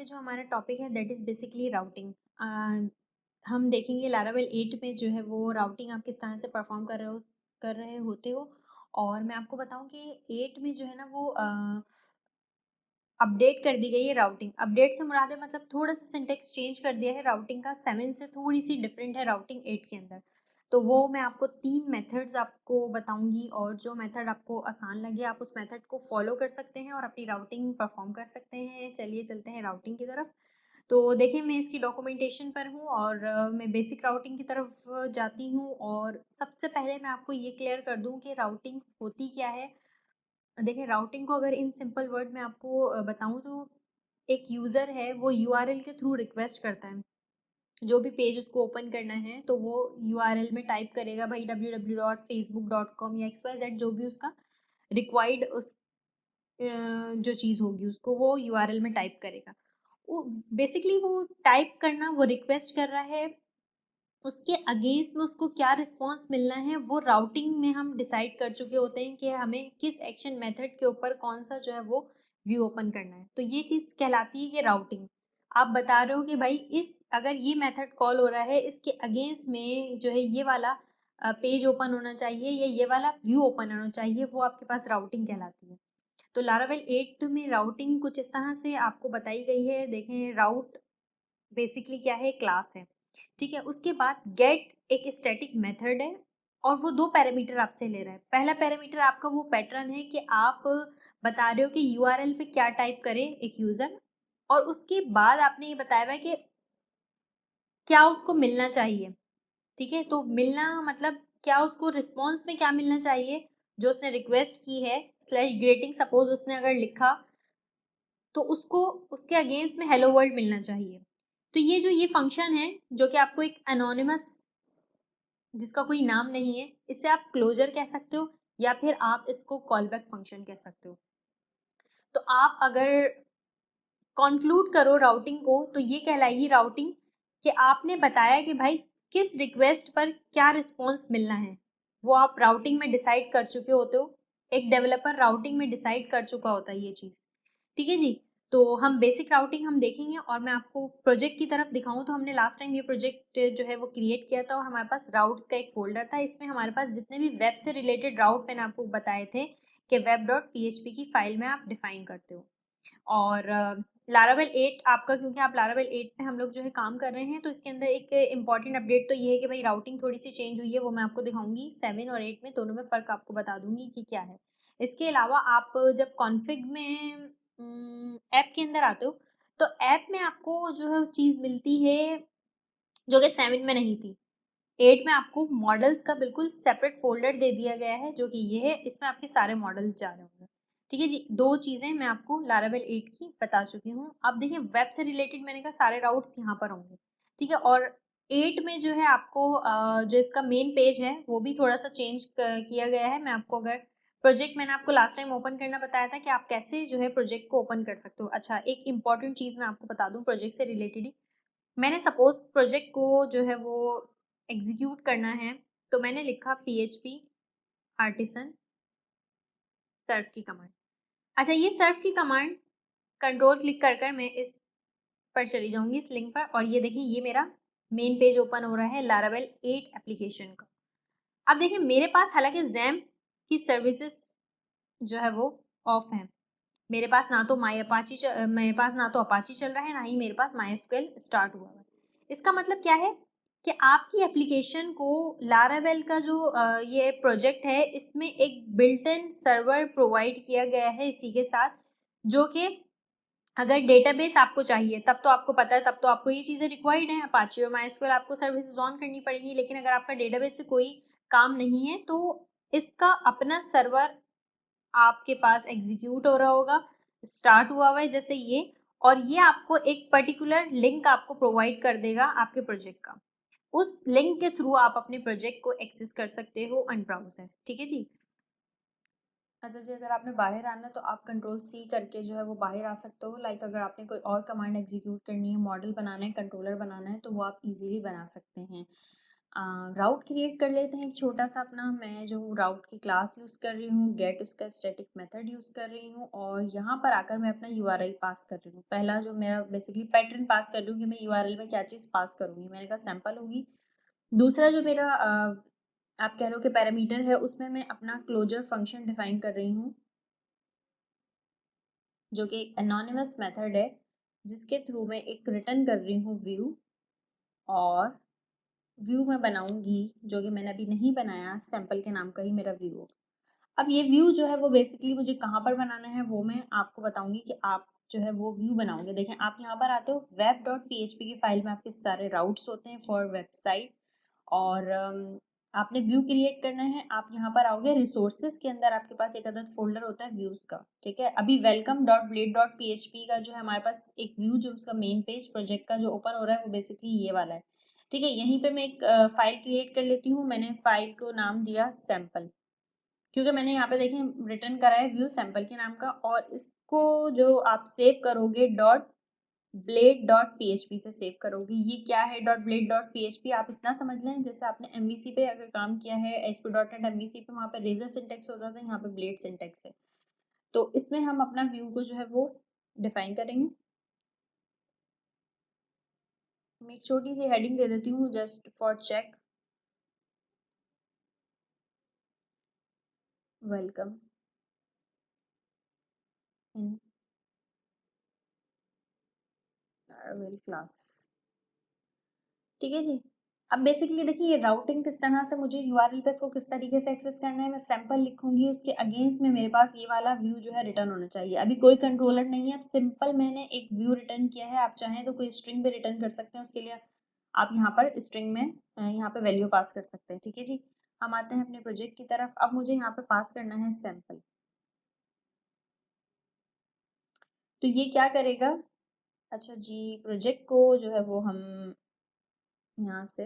के जो हमारा टॉपिक है दैट इज़ बेसिकली राउटिंग। हम देखेंगे लारावेल 8 में जो है वो राउटिंग आप किस तरह से परफॉर्म कर रहे होते हो। और मैं आपको बताऊं कि 8 में जो है ना वो अपडेट कर दी गई है राउटिंग। अपडेट से मुराद है मतलब थोड़ा सा सिंटेक्स चेंज कर दिया है राउटिंग का। 7 से थोड़ी सी डिफरेंट है राउटिंग 8 के अंदर। तो वो मैं आपको 3 मेथड्स आपको बताऊंगी और जो मेथड आपको आसान लगे आप उस मेथड को फॉलो कर सकते हैं और अपनी राउटिंग परफॉर्म कर सकते हैं। चलिए चलते हैं राउटिंग की तरफ। तो देखिए मैं इसकी डॉक्यूमेंटेशन पर हूँ और मैं बेसिक राउटिंग की तरफ जाती हूँ। और सबसे पहले मैं आपको ये क्लियर कर दूँ कि राउटिंग होती क्या है। देखिए राउटिंग को अगर इन सिंपल वर्ड में आपको बताऊँ तो एक यूज़र है वो यूआरएल के थ्रू रिक्वेस्ट करता है। जो भी पेज उसको ओपन करना है तो वो यूआरएल में टाइप करेगा भाई www.facebook.com या XYZ जो भी उसका रिक्वायर्ड उस जो चीज़ होगी उसको वो यूआरएल में टाइप करेगा। वो बेसिकली वो टाइप करना वो रिक्वेस्ट कर रहा है। उसके अगेंस्ट में उसको क्या रिस्पॉन्स मिलना है वो राउटिंग में हम डिसाइड कर चुके होते हैं कि हमें किस एक्शन मेथड के ऊपर कौन सा जो है वो व्यू ओपन करना है। तो ये चीज़ कहलाती है कि राउटिंग। आप बता रहे हो कि भाई इस अगर ये मेथड कॉल हो रहा है इसके अगेंस्ट में जो है ये वाला पेज ओपन होना चाहिए या ये वाला व्यू ओपन होना चाहिए, वो आपके पास राउटिंग कहलाती है। तो लारावेल 8 में राउटिंग कुछ इस तरह से आपको बताई गई है। देखें राउट बेसिकली क्या है, क्लास है। ठीक है, उसके बाद गेट एक स्टैटिक मेथड है और वो दो पैरामीटर आपसे ले रहा है। पहला पैरामीटर आपका वो पैटर्न है कि आप बता रहे हो कि यूआरएल पे क्या टाइप करे एक यूजर। और उसके बाद आपने ये बताया हुआ है कि क्या उसको मिलना चाहिए। ठीक है, तो मिलना मतलब क्या उसको रिस्पॉन्स में क्या मिलना चाहिए जो उसने रिक्वेस्ट की है। स्लैश ग्रेटिंग सपोज उसने अगर लिखा तो उसको उसके अगेंस्ट में हेलो वर्ल्ड मिलना चाहिए। तो ये जो ये फंक्शन है जो कि आपको एक एनोनिमस जिसका कोई नाम नहीं है, इसे आप क्लोजर कह सकते हो या फिर आप इसको कॉलबैक फंक्शन कह सकते हो। तो आप अगर कंक्लूड करो राउटिंग को तो ये कहलाएगी राउटिंग कि आपने बताया कि भाई किस रिक्वेस्ट पर क्या रिस्पॉन्स मिलना है। वो आप राउटिंग में डिसाइड कर चुके होते हो। एक डेवलपर राउटिंग में डिसाइड कर चुका होता है ये चीज़। ठीक है जी। तो हम बेसिक राउटिंग हम देखेंगे और मैं आपको प्रोजेक्ट की तरफ दिखाऊं तो हमने लास्ट टाइम ये प्रोजेक्ट जो है वो क्रिएट किया था और हमारे पास राउट्स का एक फोल्डर था। इसमें हमारे पास जितने भी वेब से रिलेटेड राउट मैंने आपको बताए थे कि web.php की फाइल में आप डिफाइन करते हो। और लारावेल 8 आपका, क्योंकि आप लारावेल 8 पे हम लोग जो है काम कर रहे हैं तो इसके अंदर एक इम्पॉर्टेंट अपडेट तो ये है कि भाई राउटिंग थोड़ी सी चेंज हुई है। वो मैं आपको दिखाऊंगी 7 और 8 में दोनों में फ़र्क आपको बता दूंगी कि क्या है। इसके अलावा आप जब कॉन्फ़िग में ऐप के अंदर आते हो तो ऐप में आपको जो है चीज़ मिलती है जो कि 7 में नहीं थी। 8 में आपको मॉडल्स का बिल्कुल सेपरेट फोल्डर दे दिया गया है जो कि ये है। इसमें आपके सारे मॉडल्स जा रहे होंगे। ठीक है जी, दो चीज़ें मैं आपको लारावेल 8 की बता चुकी हूँ। अब देखिए वेब से रिलेटेड मैंने कहा सारे राउट्स यहाँ पर होंगे। ठीक है, और 8 में जो है आपको जो इसका मेन पेज है वो भी थोड़ा सा चेंज किया गया है। मैं आपको अगर प्रोजेक्ट मैंने आपको लास्ट टाइम ओपन करना बताया था कि आप कैसे जो है प्रोजेक्ट को ओपन कर सकते हो। अच्छा, एक इंपॉर्टेंट चीज़ मैं आपको बता दूँ प्रोजेक्ट से रिलेटेड ही। मैंने सपोज प्रोजेक्ट को जो है वो एग्जीक्यूट करना है तो मैंने लिखा PHP आर्टिसन सर्व की कमांड। अच्छा, ये सर्व की कमांड कंट्रोल क्लिक कर कर मैं इस पर चली जाऊंगी इस लिंक पर और ये देखिए ये मेरा मेन पेज ओपन हो रहा है लारावेल 8 एप्लीकेशन का। अब देखिए मेरे पास हालांकि XAMPP की सर्विसेज जो है वो ऑफ है। मेरे पास ना तो मेरे पास ना तो अपाची चल रहा है ना ही मेरे पास MySQL स्टार्ट हुआ है। इसका मतलब क्या है कि आपकी एप्लीकेशन को लारावेल का जो ये प्रोजेक्ट है इसमें एक बिल्ट इन सर्वर प्रोवाइड किया गया है इसी के साथ। जो कि अगर डेटाबेस आपको चाहिए तब तो आपको पता है, तब तो आपको ये चीज़ें रिक्वायर्ड है, अपाची और MySQL आपको सर्विसेज ऑन करनी पड़ेगी। लेकिन अगर आपका डेटाबेस से कोई काम नहीं है तो इसका अपना सर्वर आपके पास एग्जीक्यूट हो रहा होगा, स्टार्ट हुआ हुआ है जैसे ये। और ये आपको एक पर्टिकुलर लिंक आपको प्रोवाइड कर देगा आपके प्रोजेक्ट का। उस लिंक के थ्रू आप अपने प्रोजेक्ट को एक्सेस कर सकते हो अनब्राउजर। ठीक है जी। अच्छा जी, अगर आपने बाहर आना है तो आप कंट्रोल C करके जो है वो बाहर आ सकते हो। लाइक अगर आपने कोई और कमांड एग्जीक्यूट करनी है, मॉडल बनाना है, कंट्रोलर बनाना है तो वो आप इजीली बना सकते हैं। राउट क्रिएट कर लेते हैं एक छोटा सा अपना। मैं जो राउट की क्लास यूज़ कर रही हूँ, गेट उसका स्टैटिक मेथड यूज़ कर रही हूँ, और यहाँ पर आकर मैं अपना यूआरएल पास कर रही हूँ। पहला जो मेरा बेसिकली पैटर्न पास कर रही हूँ कि मैं यूआरएल में क्या चीज़ पास करूँगी, मैंने कहा सैम्पल होगी। दूसरा जो मेरा आप कह रहे हो कि पैरामीटर है, उसमें मैं अपना क्लोजर फंक्शन डिफाइन कर रही हूँ, जो कि एक एनोनिमस मेथड है, जिसके थ्रू मैं एक रिटर्न कर रही हूँ व्यू, और व्यू मैं बनाऊंगी जो कि मैंने अभी नहीं बनाया, सैंपल के नाम का ही मेरा व्यू हो। अब ये व्यू जो है वो बेसिकली मुझे कहाँ पर बनाना है वो मैं आपको बताऊंगी कि आप जो है वो व्यू बनाओगे। देखें, आप यहाँ पर आते हो, web.php की फाइल में आपके सारे राउट्स होते हैं फॉर वेबसाइट, और आपने व्यू क्रिएट करना है। आप यहाँ पर आओगे, रिसोर्सेज के अंदर आपके पास एक अदद फोल्डर होता है व्यूज का, ठीक है। अभी welcome.blade.php का जो है हमारे पास एक व्यू, जो उसका मेन पेज प्रोजेक्ट का जो ओपन हो रहा है वो बेसिकली ये वाला है, ठीक है। यहीं पे मैं एक फाइल क्रिएट कर लेती हूँ। मैंने फाइल को नाम दिया सैम्पल, क्योंकि मैंने यहाँ पे देखें रिटर्न करा है व्यू सैम्पल के नाम का, और इसको जो आप सेव करोगे डॉट ब्लेड डॉट पीएचपी से सेव करोगे। ये क्या है डॉट ब्लेड डॉट पीएचपी, आप इतना समझ लें जैसे आपने एमवीसी पे अगर काम किया है, एसपी डॉट नेट एमवीसी पे, वहाँ पे रेजर सिंटेक्स होता था, यहाँ पे ब्लेड सिंटेक्स है। तो इसमें हम अपना व्यू को जो है वो डिफाइन करेंगे। मैं एक छोटी सी हेडिंग दे देती हूँ just for check, welcome in our class, ठीक है जी। अब बेसिकली देखिए ये राउटिंग किस तरह से, मुझे यूआरएल पे इसको किस तरीके से एक्सेस करना है, मैं सैंपल लिखूंगी, उसके अगेंस्ट में मेरे पास ये वाला व्यू जो है रिटर्न होना चाहिए। अभी कोई कंट्रोलर नहीं है, अब सिंपल मैंने एक व्यू रिटर्न किया है। आप चाहें तो कोई स्ट्रिंग भी रिटर्न कर सकते हैं, उसके लिए आप यहाँ पर स्ट्रिंग में यहाँ पे वैल्यू पास कर सकते हैं, ठीक है जी। हम आते हैं अपने प्रोजेक्ट की तरफ। अब मुझे यहाँ पे पास करना है सैंपल, तो ये क्या करेगा, अच्छा जी, प्रोजेक्ट को जो है वो हम यहाँ से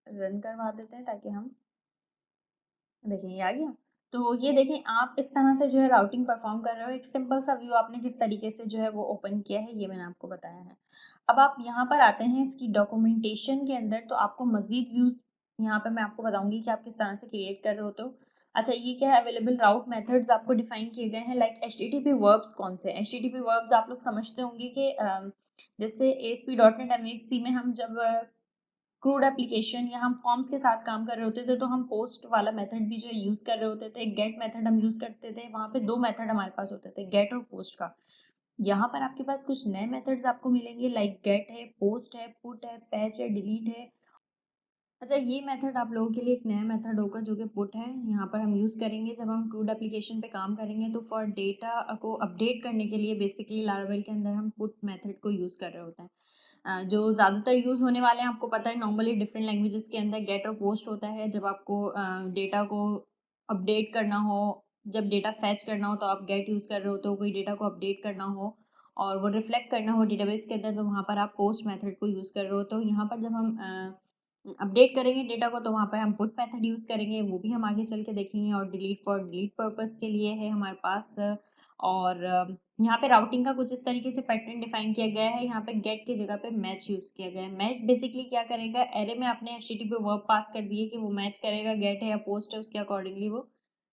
रन करवा देते हैं ताकि हम देखें ये आ गया। तो ये देखें, आप इस तरह से जो है राउटिंग परफॉर्म कर रहे हो। एक सिंपल सा व्यू आपने किस तरीके से जो है वो ओपन किया है, ये मैंने आपको बताया है। अब आप यहाँ पर आते हैं इसकी डॉक्यूमेंटेशन के अंदर, तो आपको मजीद व्यूज यहाँ पे मैं आपको बताऊंगी कि आप किस तरह से क्रिएट कर रहे हो। तो अच्छा, ये क्या है, अवेलेबल राउट मेथड्स आपको डिफाइन किए गए हैं। लाइक HTTP वर्ब्स कौन से, HTTP वर्ब्स आप लोग समझते होंगे कि जैसे ASP.NET MVC में हम जब क्रूड एप्लीकेशन या हम फॉर्म्स के साथ काम कर रहे होते थे, तो हम पोस्ट वाला मेथड भी जो है यूज कर रहे होते थे, गेट मेथड हम यूज करते थे। वहां पे दो मेथड हमारे पास होते थे, गेट और पोस्ट का। यहाँ पर आपके पास कुछ नए मेथड्स आपको मिलेंगे, लाइक गेट है, पोस्ट है, पुट है, पैच है, डिलीट है। अच्छा, ये मेथड आप लोगों के लिए एक नया मेथड होगा जो कि पुट है। यहाँ पर हम यूज़ करेंगे जब हम क्रूड एप्लीकेशन पे काम करेंगे, तो फॉर डेटा को अपडेट करने के लिए बेसिकली लारावेल के अंदर हम पुट मेथड को यूज़ कर रहे होते हैं। जो ज़्यादातर यूज़ होने वाले हैं आपको पता है, नॉर्मली डिफरेंट लैंग्वेजेस के अंदर गेट और पोस्ट होता है। जब आपको डेटा को अपडेट करना हो, जब डेटा फैच करना हो, तो आप गेट यूज़ कर रहे होते हो। कोई डेटा को अपडेट करना हो और वो रिफ्लेक्ट करना हो डेटाबेस के अंदर, तो वहाँ पर आप पोस्ट मेथड को यूज़ कर रहे हो। तो यहाँ पर जब हम अपडेट करेंगे डेटा को, तो वहाँ पर हम पुट मेथड यूज़ करेंगे, वो भी हम आगे चल के देखेंगे। और डिलीट फॉर डिलीट पर्पस के लिए है हमारे पास। और यहाँ पे राउटिंग का कुछ इस तरीके से पैटर्न डिफाइन किया गया है। यहाँ पे गेट की जगह पे मैच यूज किया गया है। मैच बेसिकली क्या करेगा, एरे में आपने HTTP वर्ब पास कर दिए कि वो मैच करेगा, गेट है या पोस्ट है उसके अकॉर्डिंगली वो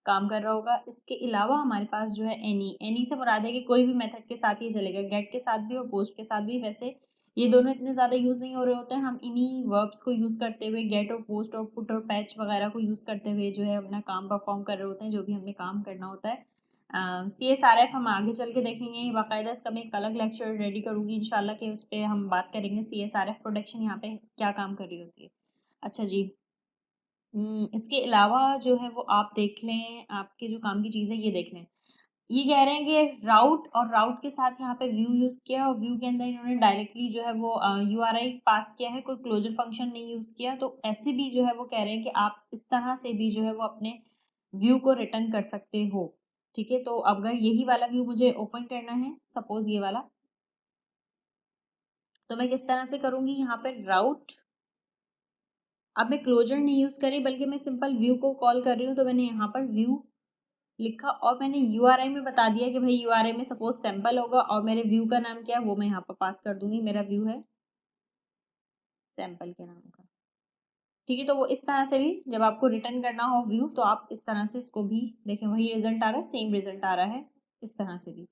काम कर रहा होगा। इसके अलावा हमारे पास जो है एनी से मुराद है कि कोई भी मेथड के साथ ये चलेगा, गेट के साथ भी और पोस्ट के साथ भी। वैसे ये दोनों इतने ज़्यादा यूज़ नहीं हो रहे होते हैं, हम इन्हीं वर्ब्स को यूज़ करते हुए गेट और पोस्ट और पुट और पैच वगैरह को यूज़ करते हुए जो है अपना काम परफॉर्म कर रहे होते हैं, जो भी हमने काम करना होता है। CSRF हम आगे चल के देखेंगे बाकायदा, इसका मैं एक अलग लेक्चर रेडी करूँगी इंशाल्लाह, कि उस पर हम बात करेंगे CSRF प्रोडक्शन यहाँ पे क्या काम कर रही होती है। अच्छा जी, इसके अलावा जो है वो आप देख लें, आपके जो काम की चीज़ है ये देख लें। ये कह रहे हैं कि राउट, और राउट के साथ यहाँ पे व्यू यूज़ किया, और व्यू के अंदर इन्होंने डायरेक्टली जो है वो URI पास किया है, कोई क्लोजर फंक्शन नहीं यूज़ किया। तो ऐसे भी जो है वो कह रहे हैं कि आप इस तरह से भी जो है वो अपने व्यू को रिटर्न कर सकते हो, ठीक है। तो अगर यही वाला व्यू मुझे ओपन करना है, सपोज ये वाला, तो मैं किस तरह से करूँगी, यहाँ पे राउट, अब मैं क्लोजर नहीं यूज़ करी बल्कि मैं सिंपल व्यू को कॉल कर रही हूँ। तो मैंने यहाँ पर व्यू लिखा और मैंने URI में बता दिया कि भाई URI में सपोज सैंपल होगा, और मेरे व्यू का नाम क्या है वो मैं यहाँ पर पास कर दूंगी, मेरा व्यू है सैंपल के नाम का। ठीक है, तो वो इस तरह से भी जब आपको रिटर्न करना हो व्यू तो आप इस तरह से इसको भी देखें, वही रिजल्ट आ रहा है, सेम रिजल्ट आ रहा है इस तरह से भी।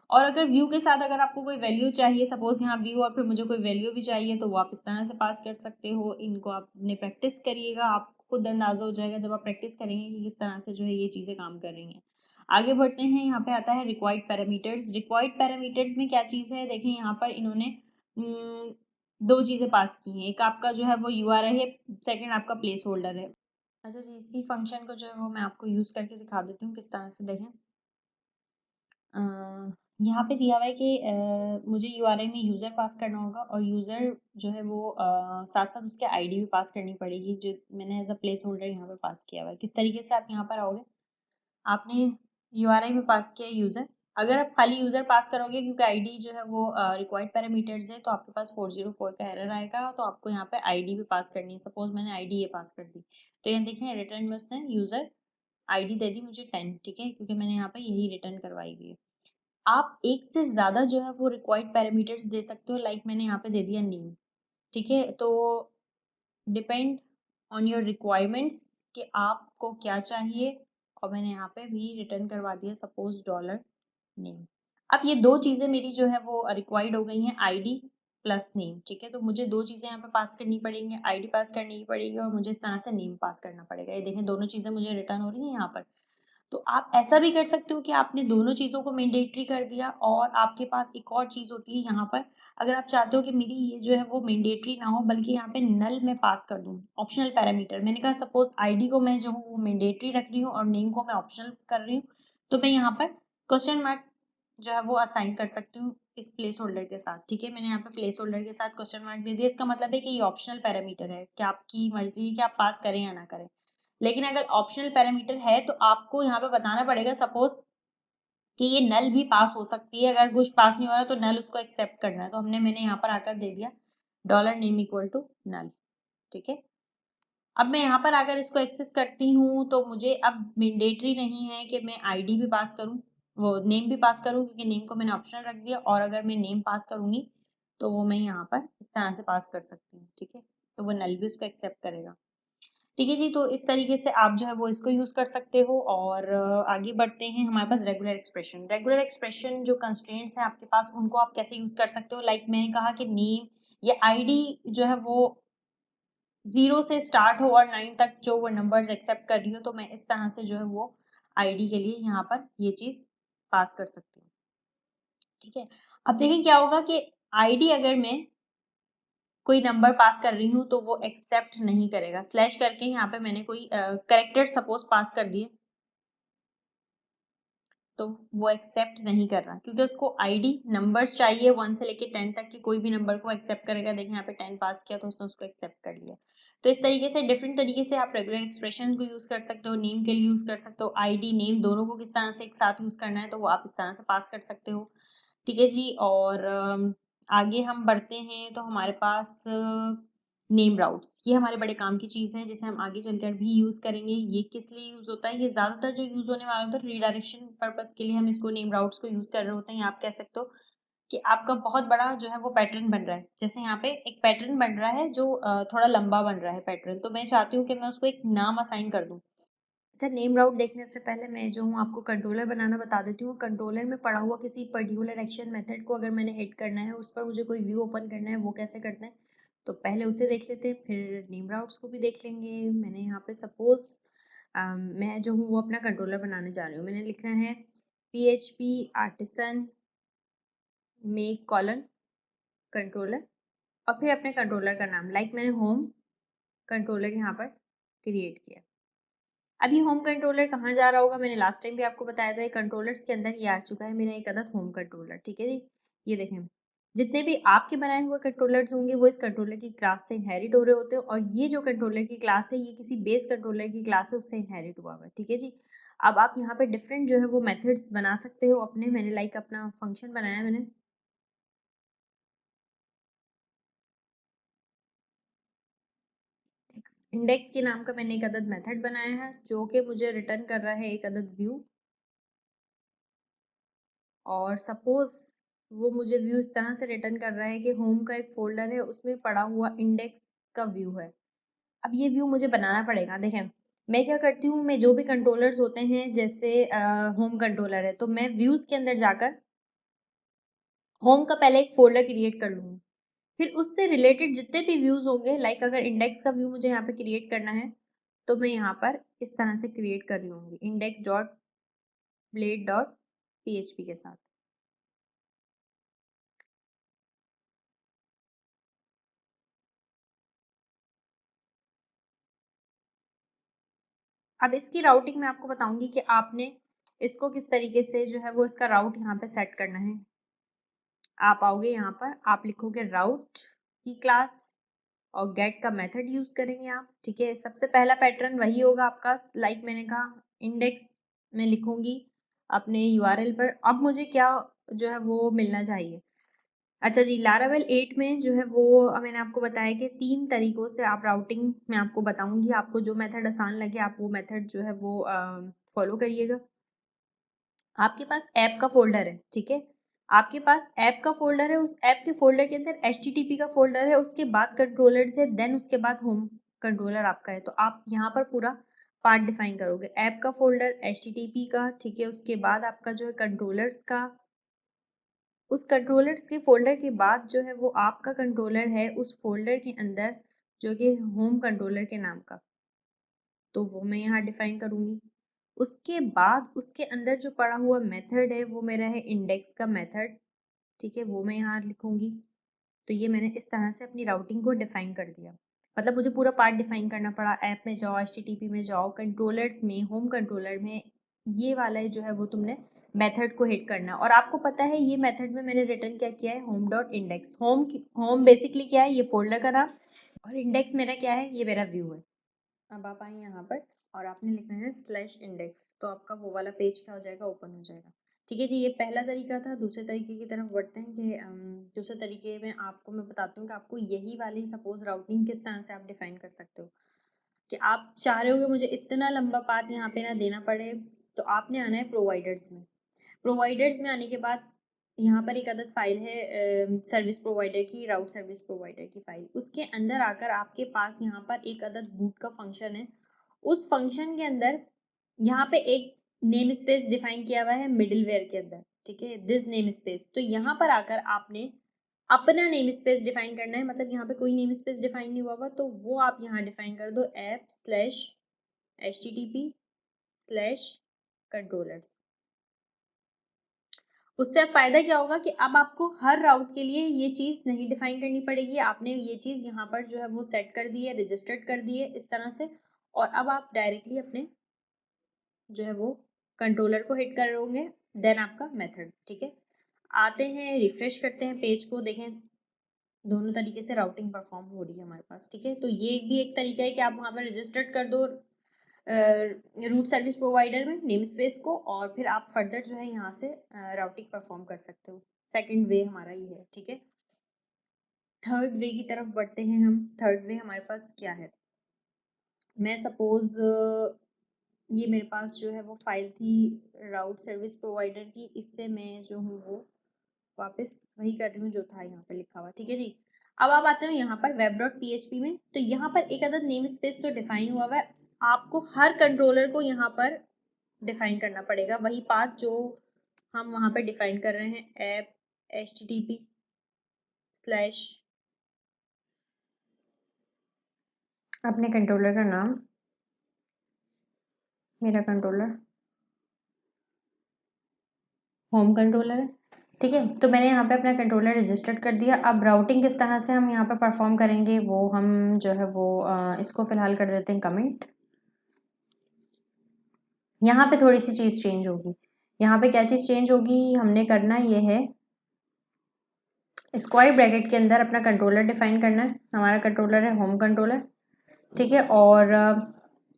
और अगर व्यू के साथ अगर आपको कोई वैल्यू चाहिए, सपोज यहाँ व्यू और फिर मुझे कोई वैल्यू भी चाहिए, तो वो आप इस तरह से पास कर सकते हो। इनको आपने प्रैक्टिस करिएगा, आपको खुद अंदाजा हो जाएगा जब आप प्रैक्टिस करेंगे कि किस तरह से जो है ये चीज़ें काम कर रही हैं। आगे बढ़ते हैं, यहाँ पे आता है रिक्वायर्ड पैरामीटर्स। रिक्वायर्ड पैरामीटर्स में क्या चीज़ है, देखें यहाँ पर इन्होंने दो चीज़ें पास की हैं। एक आपका जो है वो URI है, सेकंड आपका प्लेस होल्डर है। अच्छा जी, इसी फंक्शन को जो है वो मैं आपको यूज़ करके दिखा देती हूँ किस तरह से। देखें यहाँ पे दिया हुआ है कि मुझे URI में यूज़र पास करना होगा और यूज़र जो है वो साथ साथ उसके ID भी पास करनी पड़ेगी, जो मैंने एज अ प्लेस होल्डर यहाँ पे पास किया हुआ है। किस तरीके से आप यहाँ पर आओगे, आपने URI में पास किया यूज़र। अगर आप खाली यूज़र पास करोगे क्योंकि आईडी जो है वो रिक्वायर्ड पैरामीटर्स है, तो आपके पास 404 का एरर आएगा, तो आपको यहाँ पे आईडी भी पास करनी है। सपोज मैंने आईडी ये पास कर दी, तो यहाँ देखें रिटर्न में उसने यूज़र आईडी दे दी मुझे 10, ठीक है, क्योंकि मैंने यहाँ पे यही रिटर्न करवाई हुई है। आप एक से ज़्यादा जो है वो रिक्वायर्ड पैरामीटर्स दे सकते हो, लाइक मैंने यहाँ पे दे दिया नेम, ठीक है। तो डिपेंड ऑन योर रिक्वायरमेंट्स कि आपको क्या चाहिए, और मैंने यहाँ पे भी रिटर्न करवा दिया सपोज डॉलर नेम। अब ये दो चीज़ें मेरी जो है वो रिक्वायर्ड हो गई हैं, आईडी प्लस नेम, ठीक है। तो मुझे दो चीज़ें यहाँ पे पास करनी पड़ेंगी, आईडी पास करनी पड़ेगी और मुझे इस तरह से नेम पास करना पड़ेगा। ये देखें दोनों चीज़ें मुझे रिटर्न हो रही हैं यहाँ पर। तो आप ऐसा भी कर सकते हो कि आपने दोनों चीज़ों को मैंडेटरी कर दिया, और आपके पास एक और चीज़ होती है यहाँ पर, अगर आप चाहते हो कि मेरी ये जो है वो मैंडेटरी ना हो बल्कि यहाँ पे नल में पास कर दूँ, ऑप्शनल पैरामीटर। मैंने कहा सपोज आईडी को मैं जो हूँ वो मैंडेटरी रख रही हूँ और नेम को मैं ऑप्शनल कर रही हूँ, तो मैं यहाँ पर क्वेश्चन मार्क जो है वो असाइन कर सकती हूँ इस प्लेस होल्डर के साथ, ठीक है। मैंने यहाँ पे प्लेस होल्डर के साथ क्वेश्चन मार्क दे दिया, इसका मतलब है कि ये ऑप्शनल पैरामीटर है कि आपकी मर्जी है कि आप पास करें या ना करें। लेकिन अगर ऑप्शनल पैरामीटर है तो आपको यहाँ पे बताना पड़ेगा सपोज कि ये नल भी पास हो सकती है, अगर कुछ पास नहीं हो रहा तो नल उसको एक्सेप्ट करना है। तो मैंने यहाँ पर आकर दे दिया dollar name equal to null, ठीक है। अब मैं यहाँ पर अगर इसको एक्सेस करती हूँ तो मुझे अब मैंडेटरी नहीं है कि मैं आईडी भी पास करूँ, वो नेम भी पास करूँ, क्योंकि नेम को मैंने ऑप्शनल रख दिया, और अगर मैं नेम पास करूँगी तो वो मैं यहाँ पर इस तरह से पास कर सकती हूँ, ठीक है। तो वो नल भी उसको एक्सेप्ट करेगा, ठीक है जी। तो इस तरीके से आप जो है वो इसको यूज़ कर सकते हो। और आगे बढ़ते हैं, हमारे पास रेगुलर एक्सप्रेशन। रेगुलर एक्सप्रेशन जो कंस्ट्रेंट्स हैं आपके पास, उनको आप कैसे यूज़ कर सकते हो, लाइक मैंने कहा कि नेम या आईडी जो है वो 0 से स्टार्ट हो और 9 तक जो वो नंबर्स एक्सेप्ट कर रही हो, तो मैं इस तरह से जो है वो आईडी के लिए यहाँ पर ये चीज़ पास कर सकती हूँ, ठीक है। अब देखें क्या होगा कि आईडी अगर मैं कोई नंबर पास कर रही हूँ तो वो एक्सेप्ट नहीं करेगा। स्लैश करके यहाँ पे मैंने कोई करेक्टर सपोज पास कर दिए, तो वो एक्सेप्ट नहीं कर रहा क्योंकि उसको आईडी नंबर्स चाहिए 1 से लेके 10 तक की, कोई भी नंबर को एक्सेप्ट करेगा। देखिए यहाँ पे 10 पास किया तो उसने उसको एक्सेप्ट कर लिया। तो इस तरीके से डिफरेंट तरीके से आप रेगुलर एक्सप्रेशन को यूज़ कर सकते हो, नेम के लिए यूज़ कर सकते हो, आईडी नेम दोनों को किस तरह से एक साथ यूज़ करना है तो वो आप इस तरह से पास कर सकते हो, ठीक है जी। और आगे हम बढ़ते हैं तो हमारे पास नेम राउट्स, ये हमारे बड़े काम की चीज़ है जिसे हम आगे चलकर भी यूज़ करेंगे। ये किस लिए यूज़ होता है, ये ज़्यादातर जो यूज़ होने वाला होता है रीडायरेक्शन पर्पस के लिए हम इसको नेम राउट्स को यूज़ कर रहे होते हैं। आप कह सकते हो कि आपका बहुत बड़ा जो है वो पैटर्न बन रहा है, जैसे यहाँ पे एक पैटर्न बन रहा है जो थोड़ा लंबा बन रहा है पैटर्न, तो मैं चाहती हूँ कि मैं उसको एक नाम असाइन कर दूँ। अच्छा, नेम राउट देखने से पहले मैं जो हूँ आपको कंट्रोलर बनाना बता देती हूँ। कंट्रोलर में पड़ा हुआ किसी पर्टिकुलर एक्शन मेथड को अगर मैंने हिट करना है, उस पर मुझे कोई व्यू ओपन करना है, वो कैसे करना है, तो पहले उसे देख लेते हैं, फिर नेम राउट्स को भी देख लेंगे। मैंने यहाँ पे सपोज मैं जो हूँ वो अपना कंट्रोलर बनाने जा रही हूँ। मैंने लिखना है PHP artisan make colon controller, और फिर अपने कंट्रोलर का नाम, लाइक मैंने होम कंट्रोलर यहाँ पर क्रिएट किया। अब ये होम कंट्रोलर कहाँ जा रहा होगा, मैंने लास्ट टाइम भी आपको बताया था, कंट्रोलर्स के अंदर ये आ चुका है मेरा एक अदद होम कंट्रोलर, ठीक है जी। ये देखें, जितने भी आपके बनाए हुए कंट्रोलर्स होंगे वो इस कंट्रोलर की क्लास से इनहेरिट हो रहे होते हैं, और ये जो कंट्रोलर की क्लास है ये किसी बेस कंट्रोलर की क्लास है उससे इनहेरिट हुआ हुआ है, ठीक है जी। अब आप यहाँ पे डिफरेंट जो है वो मेथड्स बना सकते हो अपने। मैंने लाइक अपना फंक्शन बनाया, मैंने इंडेक्स के नाम का मैंने एक अदद मेथड बनाया है जो कि मुझे रिटर्न कर रहा है एक अदद व्यू। और सपोज वो मुझे व्यू इस तरह से रिटर्न कर रहा है कि होम का एक फोल्डर है उसमें पड़ा हुआ इंडेक्स का व्यू है। अब ये व्यू मुझे बनाना पड़ेगा। देखें मैं क्या करती हूँ, मैं जो भी कंट्रोलर्स होते हैं जैसे होम कंट्रोलर है तो मैं व्यूज़ के अंदर जाकर होम का पहले एक फोल्डर क्रिएट कर लूँगी। फिर उससे रिलेटेड जितने भी व्यूज़ होंगे, लाइक अगर इंडेक्स का व्यू मुझे यहाँ पे क्रिएट करना है तो मैं यहाँ पर इस तरह से क्रिएट कर लूँगी index dot blade dot PHP के साथ। अब इसकी राउटिंग मैं आपको बताऊंगी कि आपने इसको किस तरीके से जो है वो इसका राउट यहाँ पे सेट करना है। आप आओगे यहाँ पर, आप लिखोगे राउट की क्लास और गेट का मेथड यूज करेंगे आप। ठीक है, सबसे पहला पैटर्न वही होगा आपका, लाइक मैंने कहा इंडेक्स में लिखूंगी अपने यूआरएल पर। अब मुझे क्या जो है वो मिलना चाहिए। अच्छा जी, लारावेल 8 में जो है वो मैंने आपको बताया कि 3 तरीकों से आप राउटिंग मैं आपको बताऊंगी। आपको जो मेथड आसान लगे आप वो मेथड जो है वो फॉलो करिएगा। आपके पास ऐप का फोल्डर है, ठीक है, आपके पास ऐप का फोल्डर है, उस ऐप के फोल्डर के अंदर HTTP का फोल्डर है, उसके बाद कंट्रोलर से देन उसके बाद होम कंट्रोलर आपका है। तो आप यहाँ पर पूरा पार्ट डिफाइन करोगे, ऐप का फोल्डर, HTTP का, ठीक है, उसके बाद आपका जो है कंट्रोलर्स का, उस कंट्रोलर्स के फोल्डर के बाद जो है वो आपका कंट्रोलर है उस फोल्डर के अंदर जो कि होम कंट्रोलर के नाम का, तो वो मैं यहाँ डिफाइन करूंगी। उसके बाद उसके अंदर जो पड़ा हुआ मेथड है वो मेरा है इंडेक्स का मेथड, ठीक है, वो मैं यहाँ लिखूंगी। तो ये मैंने इस तरह से अपनी राउटिंग को डिफाइन कर दिया। मतलब मुझे पूरा पार्ट डिफाइन करना पड़ा, ऐप में जाओ, HTTP में जाओ, कंट्रोलर्स में, होम कंट्रोलर में, ये वाला जो है वो तुमने मेथड को हिट करना। और आपको पता है ये मेथड में मैंने रिटर्न क्या किया है, home dot index. Home basically क्या है, ये फोल्डर का नाम, और इंडेक्स मेरा क्या है, ये मेरा व्यू है। अब आप आए यहाँ पर और आपने लिखना है स्लैश इंडेक्स, तो आपका वो वाला पेज क्या हो जाएगा, ओपन हो जाएगा। ठीक है जी, ये पहला तरीका था। दूसरे तरीके की तरफ बढ़ते हैं कि दूसरे तरीके में आपको मैं बताती हूँ कि आपको यही वाली सपोज राउटिंग किस तरह से आप डिफाइन कर सकते हो। कि आप चाह रहे हो कि मुझे इतना लंबा पाथ यहाँ पे ना देना पड़े, तो आपने आना है प्रोवाइडर्स में। प्रोवाइडर्स में आने के बाद यहाँ पर एक अदद फाइल है सर्विस प्रोवाइडर की, राउट सर्विस प्रोवाइडर की फाइल। उसके अंदर आकर आपके पास यहाँ पर एक अदद बूट का फंक्शन है। उस फंक्शन के अंदर यहाँ पे एक नेम स्पेस डिफाइन किया हुआ है मिडिलवेयर के अंदर, ठीक है, दिस नेम स्पेस। तो यहाँ पर आकर आपने अपना नेम स्पेस डिफाइन करना है। मतलब यहाँ पे कोई नेम स्पेस डिफाइन नहीं हुआ हुआ, तो वो आप यहाँ डिफाइन कर दो, app slash HTTP slash controllers. उससे अब फायदा क्या होगा कि अब आपको हर राउट के लिए ये चीज नहीं डिफाइन करनी पड़ेगी। आपने ये चीज यहाँ पर जो है वो सेट कर दी है, रजिस्टर्ड कर दी है इस तरह से, और अब आप डायरेक्टली अपने जो है वो कंट्रोलर को हिट करोगे, देन आपका मेथड। ठीक है, आते हैं रिफ्रेश करते हैं पेज को, देखें दोनों तरीके से राउटिंग परफॉर्म हो रही है हमारे पास। ठीक है, तो ये भी एक तरीका है कि आप वहां पर रजिस्टर्ड कर दो रूट सर्विस प्रोवाइडर में नेम स्पेस को, और फिर आप फर्दर जो है यहाँ से राउटिंग परफॉर्म कर सकते हो। सेकंड वे हमारा ये है। ठीक है, थर्ड वे की तरफ बढ़ते हैं हम। थर्ड वे हमारे पास क्या है, मैं सपोज ये मेरे पास जो है वो फाइल थी राउट सर्विस प्रोवाइडर की, इससे मैं जो हूँ वो वापस वही कर रही हूँ जो था यहाँ पर लिखा हुआ। ठीक है जी, अब आप आते हो यहाँ पर वेब डॉट PHP में। तो यहाँ पर एक अदर नेम स्पेस तो डिफाइन हुआ है, आपको हर कंट्रोलर को यहाँ पर डिफाइन करना पड़ेगा, वही पाथ जो हम वहाँ पर डिफाइन कर रहे हैं, ऐप HTTP स्लैश अपने कंट्रोलर का नाम, मेरा कंट्रोलर होम कंट्रोलर है। ठीक है, तो मैंने यहाँ पे अपना कंट्रोलर रजिस्टर्ड कर दिया। अब राउटिंग किस तरह से हम यहाँ पे परफॉर्म करेंगे वो हम जो है वो इसको फिलहाल कर देते हैं कमेंट। यहाँ पे थोड़ी सी चीज़ चेंज होगी। यहाँ पे क्या चीज़ चेंज होगी, हमने करना ये है स्क्वायर ब्रैकेट के अंदर अपना कंट्रोलर डिफाइन करना है। हमारा कंट्रोलर है होम कंट्रोलर, ठीक है, और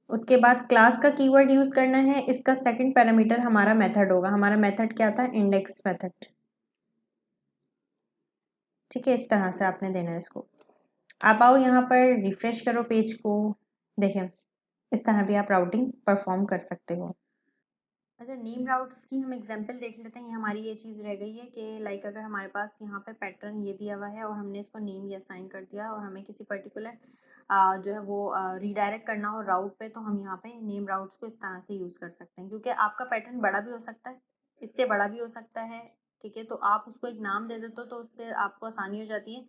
उसके बाद क्लास का कीवर्ड यूज़ करना है। इसका सेकंड पैरामीटर हमारा मेथड होगा। हमारा मेथड क्या था, इंडेक्स मेथड। ठीक है, इस तरह से आपने देना है इसको। आप आओ यहाँ पर रिफ्रेश करो पेज को, देखें इस तरह भी आप राउटिंग परफॉर्म कर सकते हो। अच्छा, नेम राउट्स की हम एग्जांपल देख लेते हैं। हमारी ये चीज़ रह गई है कि लाइक अगर हमारे पास यहाँ पे पैटर्न ये दिया हुआ है और हमने इसको नेम या असाइन कर दिया और हमें किसी पर्टिकुलर जो है वो रीडायरेक्ट करना हो राउट पे, तो हम यहाँ पे नेम राउट्स को इस तरह से यूज़ कर सकते हैं, क्योंकि आपका पैटर्न बड़ा भी हो सकता है, इससे बड़ा भी हो सकता है, ठीक है। तो आप उसको एक नाम दे देते हो तो उससे आपको आसानी हो जाती है।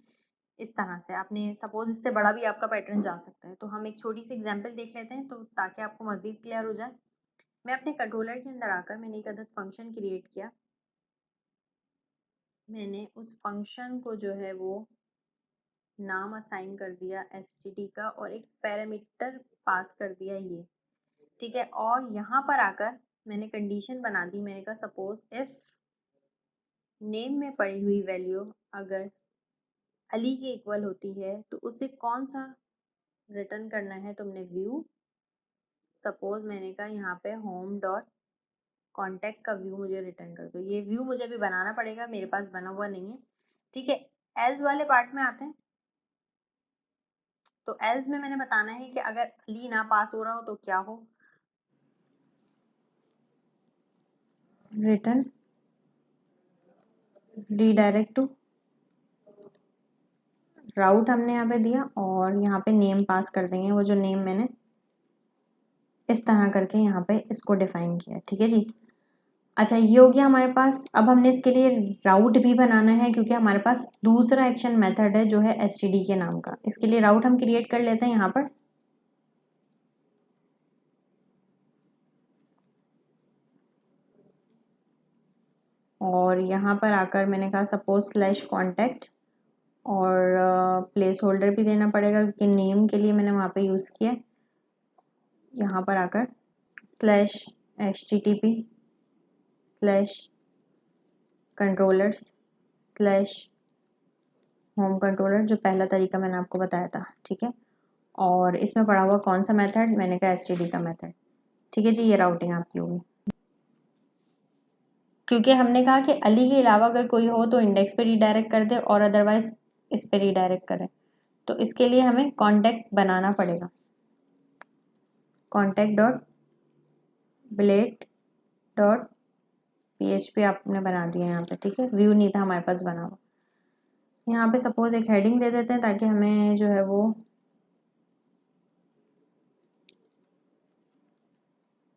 इस तरह से आपने सपोज इससे बड़ा भी आपका पैटर्न जा सकता है। तो हम एक छोटी सी एग्जांपल देख लेते हैं, तो ताकि आपको मज़ीद क्लियर हो जाए। मैं अपने कंट्रोलर के अंदर आकर मैंने एक अदद फंक्शन क्रिएट किया। मैंने उस फंक्शन को जो है वो नाम असाइन कर दिया std का, और एक पैरामीटर पास कर दिया ये, ठीक है। और यहाँ पर आकर मैंने कंडीशन बना दी, मैंने कहा सपोज इफ नेम में पड़ी हुई वैल्यू अगर अली के इक्वल होती है तो उसे कौन सा रिटर्न करना है तुमने व्यू। सपोज मैंने कहा यहाँ पे होम डॉट कॉन्टैक्ट का व्यू मुझे रिटर्न कर दो। ये व्यू मुझे अभी बनाना पड़ेगा, मेरे पास बना हुआ नहीं है, ठीक है। एज वाले पार्ट में आते हैं। तो एज में मैंने बताना है कि अगर अली ना पास हो रहा हो तो क्या हो, रिटर्न रीडायरेक्ट टू राउट हमने यहाँ पे दिया, और यहाँ पे नेम पास कर देंगे, वो जो नेम मैंने इस तरह करके यहाँ पे इसको डिफाइन किया, ठीक है जी। अच्छा, ये हो गया हमारे पास। अब हमने इसके लिए राउट भी बनाना है, क्योंकि हमारे पास दूसरा एक्शन मेथड है जो है std के नाम का। इसके लिए राउट हम क्रिएट कर लेते हैं यहाँ पर। और यहाँ पर आकर मैंने कहा सपोज स्लैश कॉन्टैक्ट, और प्लेस होल्डर भी देना पड़ेगा क्योंकि नेम के लिए मैंने वहाँ पे यूज़ किया। यहाँ पर आकर slash http slash controllers slash home controller, जो पहला तरीका मैंने आपको बताया था, ठीक है। और इसमें पड़ा हुआ कौन सा मेथड, मैंने कहा std का मेथड, ठीक है जी। ये राउटिंग आपकी होगी, क्योंकि हमने कहा कि अली के अलावा अगर कोई हो तो इंडेक्स पे रीडायरेक्ट कर दे और अदरवाइज इस पे रीडायरेक्ट करे। तो इसके लिए हमें कॉन्टैक्ट बनाना पड़ेगा। कॉन्टैक्ट डॉट बिलेट डॉट php आपने बना दिया यहाँ पे, ठीक है। व्यू नहीं था हमारे पास बना हुआ। यहाँ पे सपोज एक हेडिंग दे देते हैं ताकि हमें जो है वो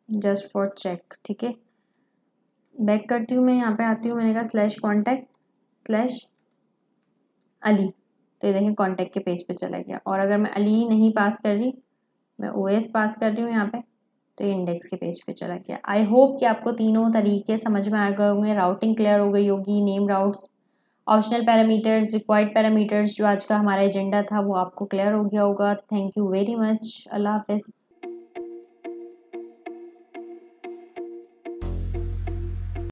जस्ट फॉर चेक, ठीक है। बैक करती हूँ मैं, यहाँ पे आती हूँ, मैंने कहा स्लैश कॉन्टैक्ट स्लैश अली, तो ये देखें कॉन्टैक्ट के पेज पे चला गया। और अगर मैं अली नहीं पास कर रही, मैं OS पास कर रही हूँ यहाँ पे, तो ये इंडेक्स के पेज पे चला गया। आई होप कि आपको तीनों तरीके समझ में आ गए होंगे, राउटिंग क्लियर हो गई होगी, name routes, optional parameters, required parameters, जो आज का हमारा एजेंडा था वो आपको क्लियर हो गया होगा। Thank you very much. अल्लाह हाफिज़।